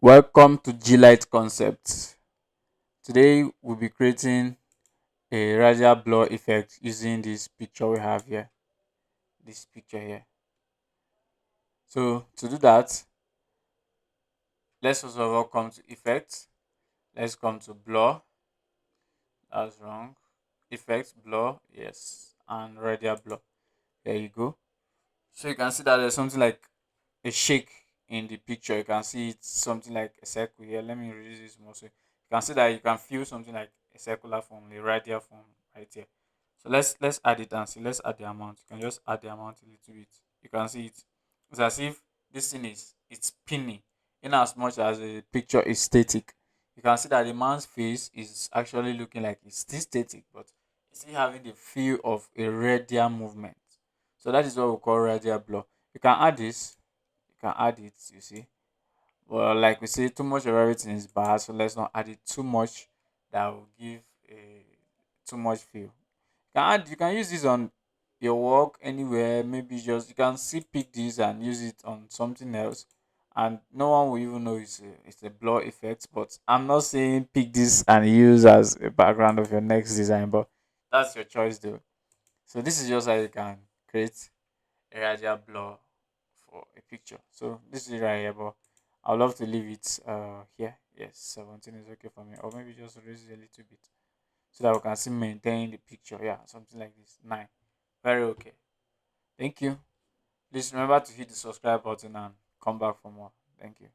Welcome to G-Lite Concepts. Today we'll be creating a radial blur effect using this picture we have here. This picture here. So to do that, let's first of all come to effects. Let's come to blur. That's wrong. Effects, blur, yes, and radial blur. There you go. So you can see that there's something like a shake in the picture. You can see it's something like a circle here. Let me reduce this more so you can see that you can feel something like a circular form, a radial form right here. So let's add it and see. Let's add the amount. You can just add the amount a little bit. You can see it. It's as if this thing is it's spinning in as much as the picture is static. You can see that the man's face is actually looking like it's still static, but it's still having the feel of a radial movement. So that is what we call radial blur. You can add this, you can add it, you see. Well, like we say, too much of everything is bad, so let's not add it too much. That will give a too much feel. You can use this on your work anywhere. Maybe just you can see pick this and use it on something else, and no one will even know it's a blur effect. But I'm not saying pick this and use as a background of your next design, but that's your choice though. So this is just how you can create a radial blur for a picture. So this is right here, but I'd love to leave it here. Yes, 17 is okay for me. Or maybe just raise it a little bit so that we can still maintain the picture. Yeah, something like this. 9. Very okay. Thank you. Please remember to hit the subscribe button and come back for more. Thank you.